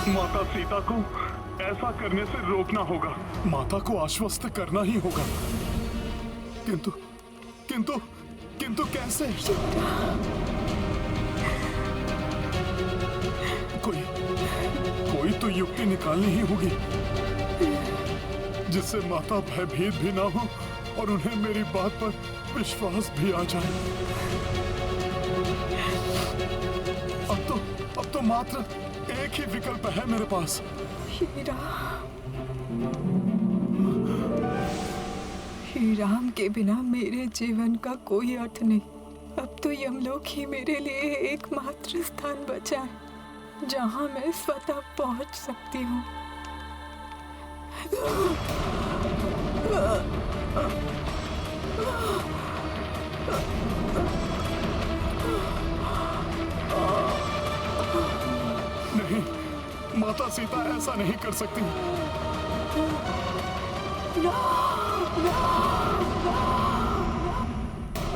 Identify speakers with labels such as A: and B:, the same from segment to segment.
A: माता सीता को ऐसा करने से रोकना होगा। माता को आश्वस्त करना ही होगा। किंतु किंतु किंतु कैसे? कोई तो युक्ति निकालनी ही होगी जिससे माता भयभीत भी ना हो और उन्हें मेरी बात पर विश्वास भी आ जाए। अब तो मात्र एक ही विकल्प है मेरे पास।
B: श्री राम के बिना मेरे जीवन का कोई अर्थ नहीं। अब तो यमलोक ही मेरे लिए एकमात्र स्थान बचा है जहां मैं स्वतः पहुंच सकती हूँ।
A: नहीं, माता सीता ऐसा नहीं कर सकती।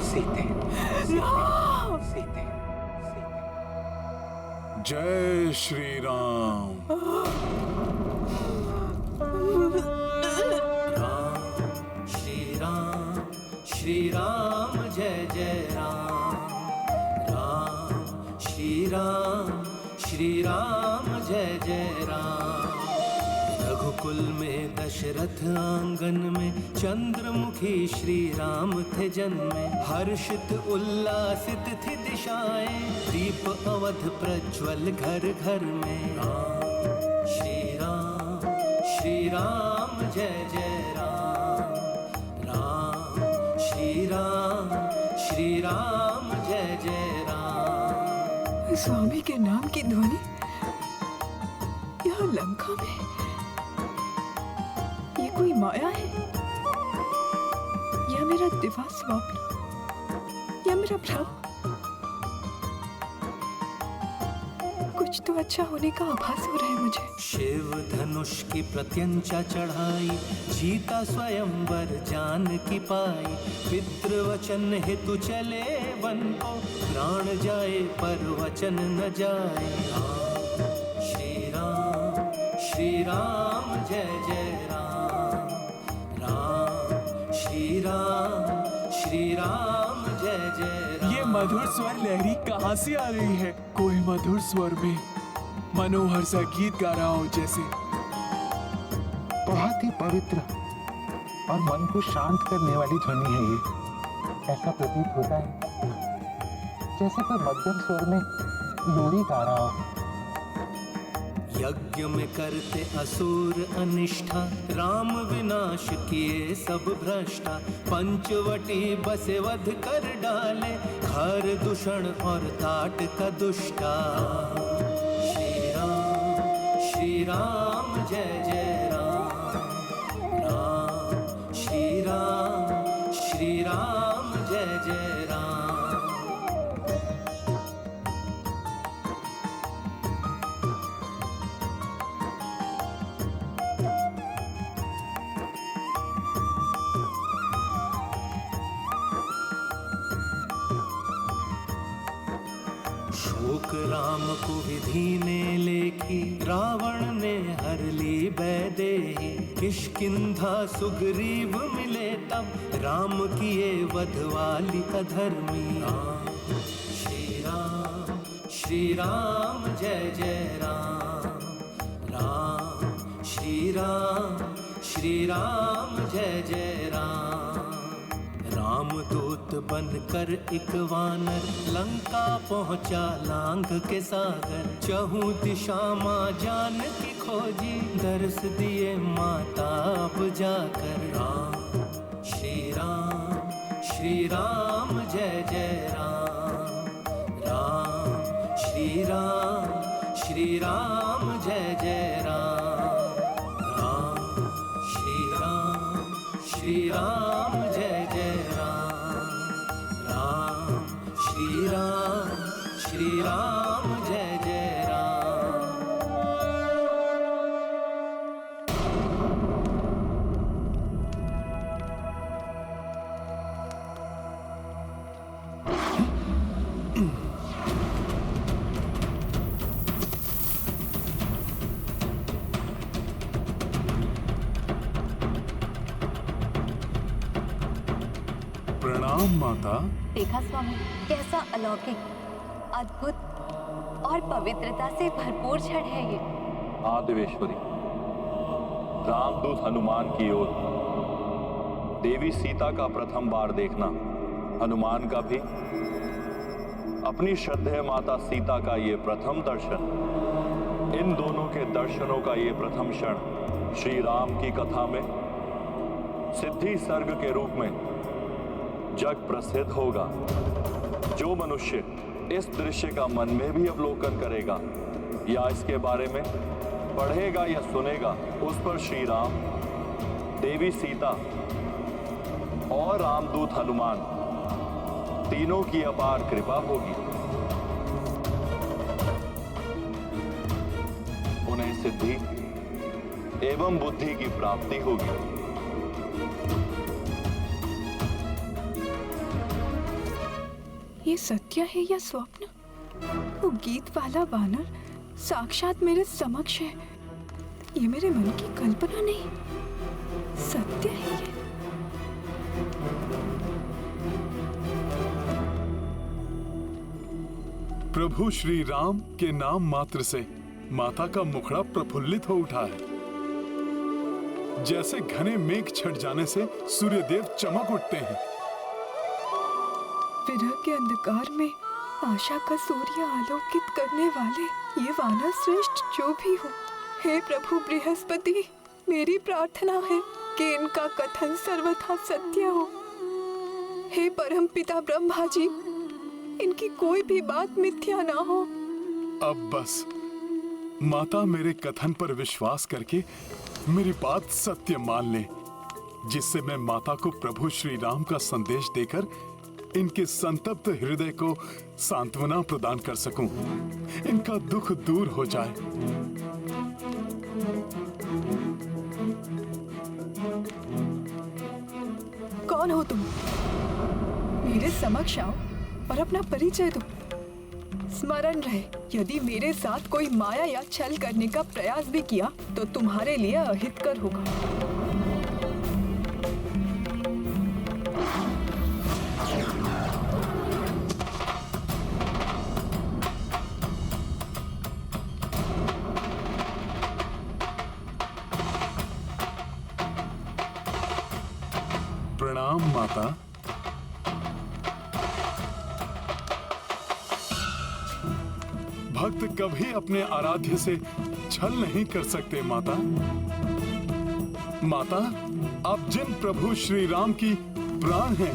C: सीते, सीते।
A: जय श्री राम।
C: श्री राम जय जय राम। राम श्री राम जय जय राम। रघुकुल में दशरथ आंगन में चंद्रमुखी श्री राम थे जन्मे। हर्षित उल्लासित थी दिशाएं, दीप अवध प्रज्वल घर घर में। श्री राम जय जय राम। राम श्री राम जय जय राम।
B: स्वामी के नाम की ध्वनि यहाँ लंका में, ये कोई माया है या मेरा दिवा स्वप्न या मेरा भ्रम? कुछ तो अच्छा होने का आभास हो रहा है मुझे।
C: शिव धनुष की प्रत्यंचा चढ़ाई, जीता स्वयंवर जान की पाई। पितृवचन हेतु चले वन को, प्राण जाए पर वचन न जाए। श्री राम जय जय राम। राम श्री राम जय जय राम।
D: ये मधुर स्वर लहरी कहाँ से आ रही है? कोई मधुर स्वर में मनोहर सा गीत गा रहा हो जैसे।
E: बहुत ही पवित्र और मन को शांत करने वाली ध्वनि है ये। ऐसा प्रतीत होता है जैसे कोई मध्यम स्वर में लोरी गा रहा हो।
C: यज्ञ में करते असुर अनिष्ठा, राम विनाश किए सब भ्रष्टा। पंचवटी बसे वध कर डाले, खर दूषण और ताट का दुष्टा। श्री राम जय जय राम। राम श्री राम जय जय राम। शोक राम को विधि ने लेखी, रावण ने हर ली बैदेही। किष्किंधा सुग्रीव मिले तब, राम किए वध वाली अधर्मी। श्री राम जय जय राम। राम श्री राम जय जय राम। रामदूत बनकर एक वानर, लंका पहुंचा लांघ के सागर। चहु दिशा माँ जान की खोजी, दर्श दिए माता अब जाकर। श्री राम जय जय राम। राम श्री राम जय जय राम। राम श्री राम जय जय राम। राम श्री राम जय जय राम।
A: प्रणाम माता।
F: देखा स्वामी, कैसा अलौकिक, अद्भुत और पवित्रता से भरपूर क्षण है ये।
G: हाँ देवेश्वरी, रामदूत हनुमान की ओर देवी सीता का प्रथम बार देखना, हनुमान का भी अपनी श्रद्धेय माता सीता का ये प्रथम दर्शन, इन दोनों के दर्शनों का ये प्रथम क्षण श्री राम की कथा में सिद्धि सर्ग के रूप में जग प्रसिद्ध होगा। जो मनुष्य इस दृश्य का मन में भी अवलोकन करेगा या इसके बारे में पढ़ेगा या सुनेगा, उस पर श्री राम, देवी सीता और रामदूत हनुमान तीनों की अपार कृपा होगी। उन्हें सिद्धि एवं बुद्धि की प्राप्ति होगी।
B: ये सत्य है या स्वप्न? वो गीत वाला वानर साक्षात मेरे समक्ष है। ये मेरे मन की कल्पना नहीं, सत्य है ये।
A: प्रभु श्री राम के नाम मात्र से माता का मुखड़ा प्रफुल्लित हो उठा है। जैसे घने मेघ छट जाने से सूर्यदेव चमक उठते हैं।
B: विरह के अंधकार में आशा का सूर्य आलोकित करने वाले ये वानर श्रेष्ठ जो भी हो, हे प्रभु बृहस्पति, मेरी प्रार्थना है कि इनका कथन सर्वथा सत्य हो। हे परम पिता ब्रह्मा जी, इनकी कोई भी बात मिथ्या ना हो।
A: अब बस माता मेरे कथन पर विश्वास करके मेरी बात सत्य मान ले, जिससे मैं माता को प्रभु श्री राम का संदेश देकर इनके संतप्त हृदय को सांत्वना प्रदान कर सकूं, इनका दुख दूर हो जाए।
B: कौन हो तुम? मेरे समक्ष आओ और अपना परिचय दो। स्मरण रहे, यदि मेरे साथ कोई माया या छल करने का प्रयास भी किया तो तुम्हारे लिए अहितकर होगा।
A: प्रणाम माता। भक्त कभी अपने आराध्य से छल नहीं कर सकते माता। माता, आप जिन प्रभु श्री राम की प्राण हैं,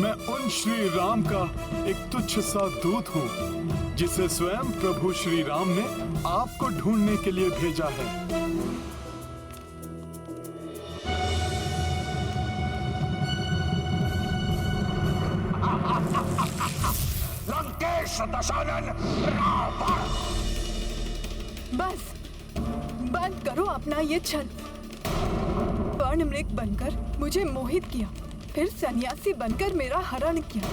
A: मैं उन श्री राम का एक तुच्छ सा दूत हूँ, जिसे स्वयं प्रभु श्री राम ने आपको ढूंढने के लिए भेजा है।
B: बस बंद करो अपना ये छल। वर्ण मृग बनकर मुझे मोहित किया, फिर सन्यासी बनकर मेरा हरण किया,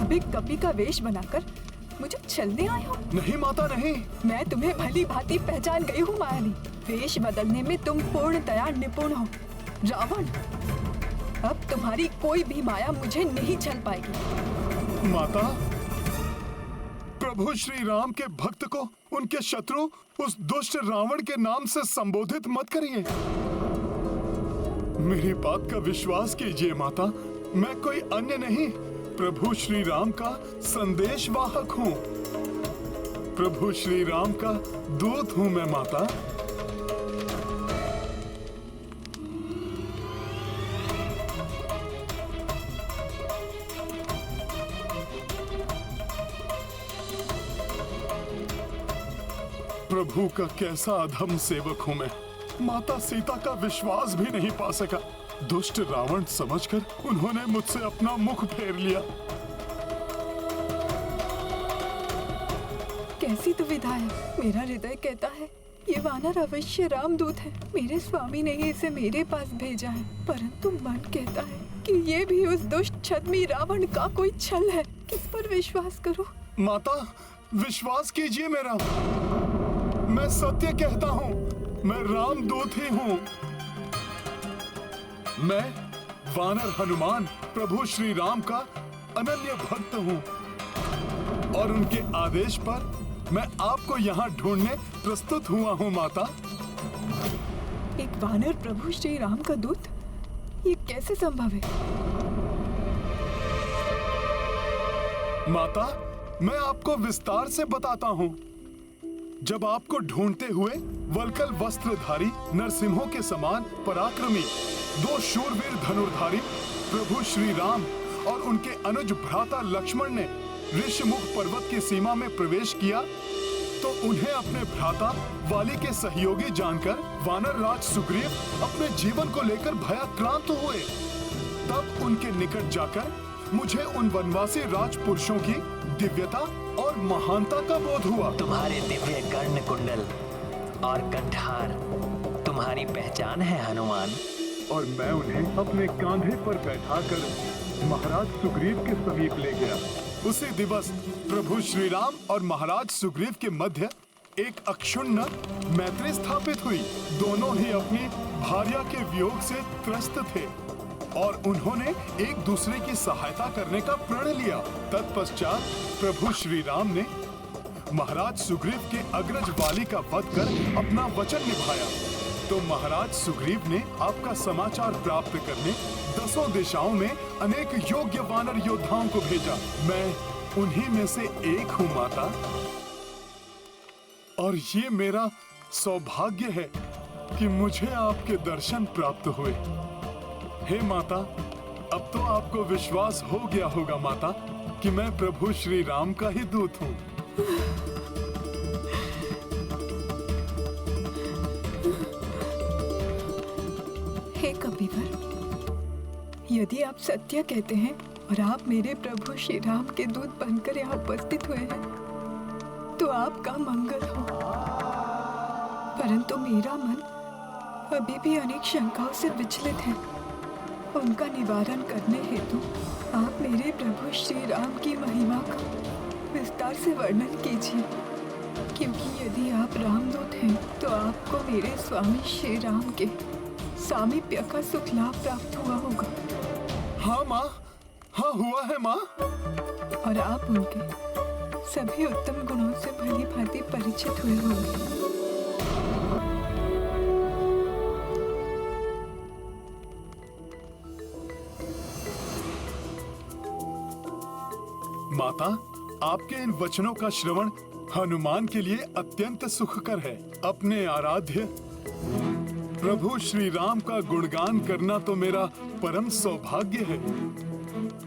B: अभी कपि का वेश बनाकर मुझे छलने आए हो।
A: नहीं माता, नहीं।
B: मैं तुम्हें भली भांति पहचान गई हूँ मायावी। वेश बदलने में तुम पूर्णतया निपुण हो। रावण, अब तुम्हारी कोई भी माया मुझे नहीं छल पाएगी।
A: माता, प्रभु श्री राम के भक्त को उनके शत्रु उस दुष्ट रावण के नाम से संबोधित मत करिए। मेरी बात का विश्वास कीजिए माता, मैं कोई अन्य नहीं, प्रभु श्री राम का संदेश वाहक हूँ। प्रभु श्री राम का दूत हूँ मैं माता। प्रभु का कैसा अधम सेवक हूं मैं। माता सीता का विश्वास भी नहीं पा सका। दुष्ट रावण समझकर उन्होंने मुझसे अपना मुख फेर लिया।
B: कैसी दुविधा है। मेरा हृदय कहता है ये वानर अवश्य रामदूत है। मेरे स्वामी ने ही इसे मेरे पास भेजा है, परंतु मन कहता है कि ये भी उस दुष्ट छद्मी रावण का कोई छल है। किस पर विश्वास करूं?
A: माता, विश्वास कीजिए मेरा, मैं सत्य कहता हूँ, मैं रामदूत ही हूँ। मैं वानर हनुमान प्रभु श्री राम का अनन्य भक्त हूँ और उनके आदेश पर मैं आपको यहाँ ढूंढने प्रस्तुत हुआ हूँ माता।
B: एक वानर प्रभु श्री राम का दूत? ये कैसे संभव है?
A: माता, मैं आपको विस्तार से बताता हूँ। जब आपको ढूंढते हुए वल्कल वस्त्रधारी नरसिंहों के समान पराक्रमी 2 शूरवीर धनुर्धारी प्रभु श्री राम और उनके अनुज भ्राता लक्ष्मण ने ऋषमुख पर्वत की सीमा में प्रवेश किया, तो उन्हें अपने भ्राता वाली के सहयोगी जानकर वानर राज सुग्रीव अपने जीवन को लेकर भयाक्रांत हुए। तब उनके निकट जाकर मुझे उन वनवासी राजपुरुषों की दिव्यता और महानता का बोध हुआ।
H: तुम्हारे दिव्य कर्ण कुंडल और कंठार तुम्हारी पहचान है हनुमान।
A: और मैं उन्हें अपने कांधे पर बैठाकर महाराज सुग्रीव के समीप ले गया। उसी दिवस प्रभु श्री राम और महाराज सुग्रीव के मध्य एक अक्षुण्ण मैत्री स्थापित हुई। दोनों ही अपनी भार्या के वियोग से त्रस्त थे और उन्होंने एक दूसरे की सहायता करने का प्रण लिया। तत्पश्चात प्रभु श्री राम ने महाराज सुग्रीव के अग्रज वाली का वध कर अपना वचन निभाया। तो महाराज सुग्रीव ने आपका समाचार प्राप्त करने 10 दिशाओं में अनेक योग्य वानर योद्धाओं को भेजा। मैं उन्हीं में से एक हूँ माता, और ये मेरा सौभाग्य है कि मुझे आपके दर्शन प्राप्त हुए। हे माता, अब तो आपको विश्वास हो गया होगा माता कि मैं प्रभु श्री राम का ही दूत हूँ।
B: हे कपिवर, यदि आप सत्य कहते हैं और आप मेरे प्रभु श्री राम के दूत बनकर यहाँ उपस्थित हुए हैं, तो आपका मंगल हो। परंतु मेरा मन अभी भी अनेक शंकाओं से विचलित है। उनका निवारण करने हेतु आप मेरे प्रभु श्री राम की महिमा का विस्तार से वर्णन कीजिए, क्योंकि यदि आप रामदूत हैं तो आपको मेरे स्वामी श्री राम के सामीप्य का सुख लाभ प्राप्त हुआ होगा।
A: हाँ माँ, हाँ हुआ है माँ।
B: और आप उनके सभी उत्तम गुणों से भली भांति परिचित हुए होंगे।
A: माता, आपके इन वचनों का श्रवण हनुमान के लिए अत्यंत सुखकर है। अपने आराध्य प्रभु श्री राम का गुणगान करना तो मेरा परम सौभाग्य है।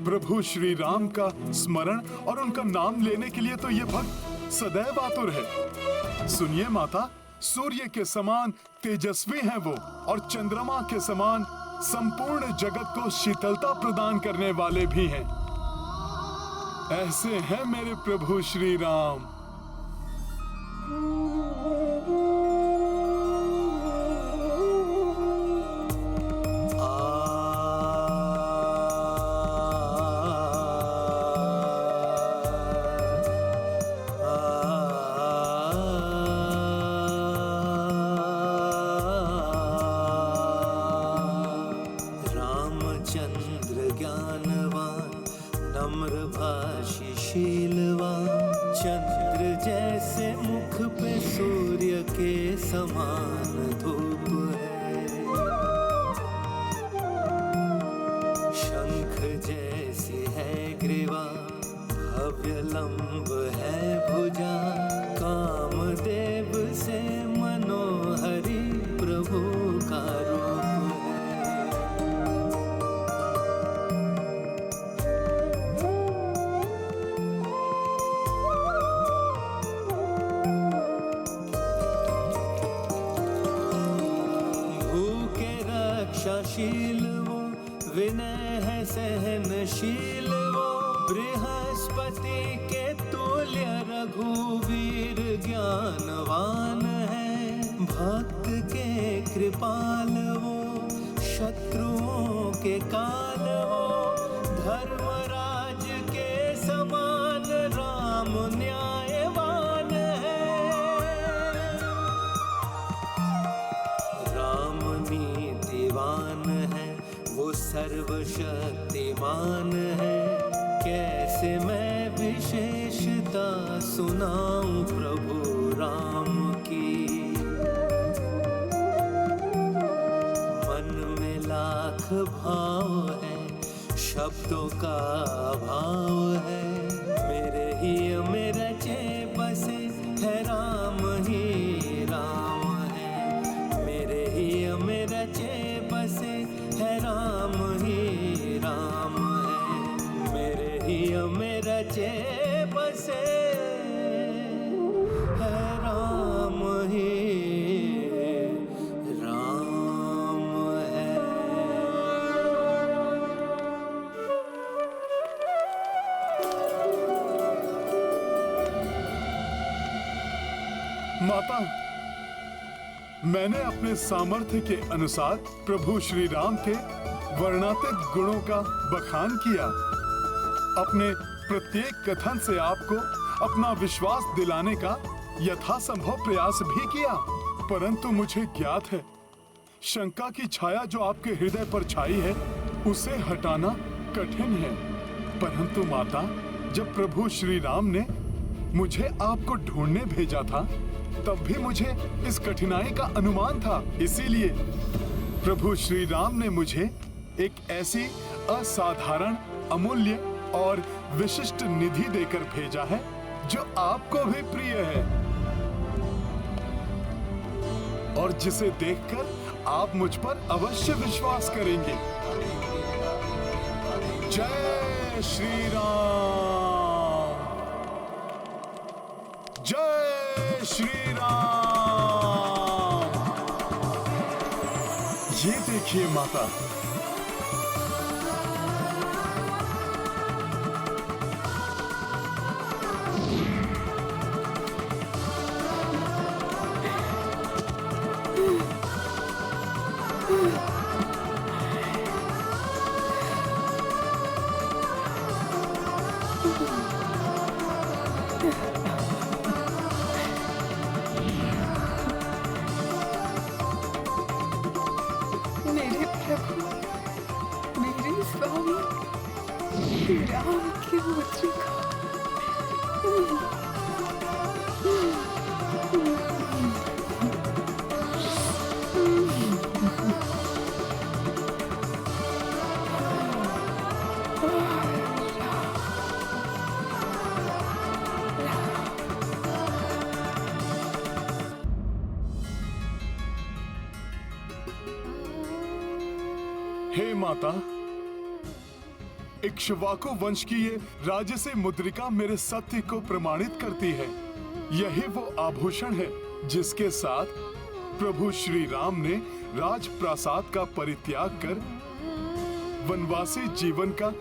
A: प्रभु श्री राम का स्मरण और उनका नाम लेने के लिए तो ये भक्त सदैव आतुर है। सुनिए माता, सूर्य के समान तेजस्वी हैं वो और चंद्रमा के समान संपूर्ण जगत को शीतलता प्रदान करने वाले भी हैं। ऐसे हैं मेरे प्रभु श्री राम।
C: रामचंद्र ज्ञानवान नम्र भाषी शीलवान, चंद्र जैसे मुख पे सूर्य के समान धूप है, शंख जैसी है ग्रीवा, भव्य लंब है भुजा, कामदेव से मनोहरी प्रभु का रूप है। रक्षाशील वो, विनय है सहनशील वो, बृहस्पति के तुल्य रघुवीर ज्ञानवान है, भक्त के कृपाल वो, शत्रुओं के काल वो, धर्मराज के समान राम न्यायवान है, राम नीतिवान है वो, सर्व सर्वशक्तिमान है। कैसे मैं विशेषता सुनाऊं प्रभु राम की। मन में लाख भाव है, शब्दों का अभाव है। मेरे ही मेरे चे बसे है राम ही राम है। मेरे ही मेरे चे बसे है राम ही राम है। मेरे ही मेरे चे बसे है राम ही राम है।
A: माता, मैंने अपने सामर्थ्य के अनुसार प्रभु श्री राम के वर्णातीत गुणों का बखान किया। अपने प्रत्येक कथन से आपको अपना विश्वास दिलाने का यथासंभव प्रयास भी किया, परंतु मुझे ज्ञात है शंका की छाया जो आपके हृदय पर छाई है उसे हटाना कठिन है। परंतु माता, जब प्रभु श्री राम ने मुझे आपको ढूंढने भेजा था तब भी मुझे इस कठिनाई का अनुमान था। इसीलिए प्रभु श्री राम ने मुझे एक ऐसी असाधारण, अमूल्य और विशिष्ट निधि देकर भेजा है जो आपको भी प्रिय है और जिसे देखकर आप मुझ पर अवश्य विश्वास करेंगे। जय श्री राम, जय श्री राम। ये देखिए माता,
B: मेरे प्रभु, मेरे स्वामी राम की मुद्रिका।
A: हे माता, इक्ष्वाकु वंश की ये राजसी मुद्रिका मेरे सत्य को प्रमाणित करती है। यही वो आभूषण है जिसके साथ प्रभु श्री राम ने राजप्रासाद का परित्याग कर वनवासी जीवन का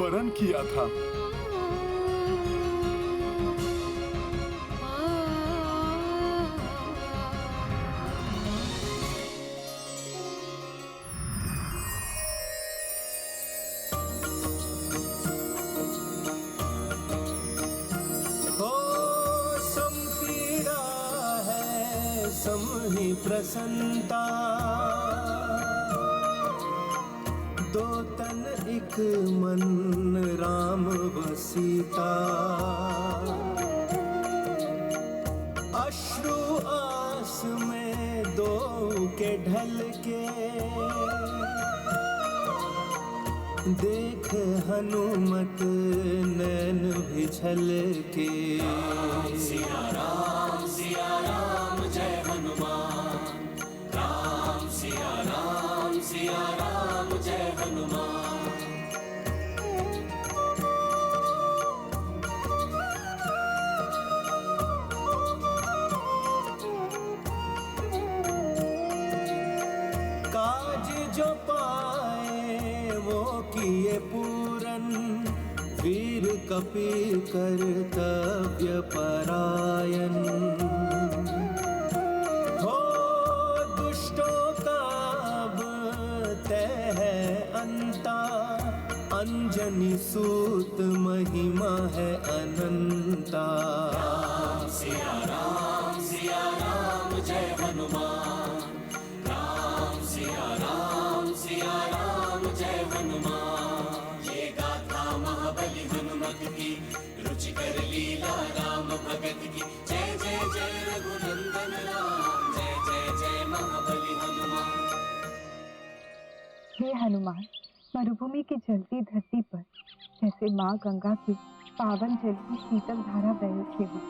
A: वरण किया था।
C: समहि प्रसन्नता, दो तन एक मन राम व सीता। अश्रु आस में दो के ढल के, देख हनुमत नैन भी झलके।
I: सिया राम जय हनुमान। राम सिया राम जय हनुमान।
C: काज जो पाए वो किए पूरन, वीर कपि कर्तव्य परायण। हो दुष्टों का अब तय है अंता, अंजनी सूत महिमा है अनंता।
I: राम सिया राम जय हनुमान। राम सिया राम जय हनुमान।
B: हे हनुमान, मरुभूमि की जलती धरती पर जैसे माँ गंगा की पावन जल की शीतल धारा बह उठे हो,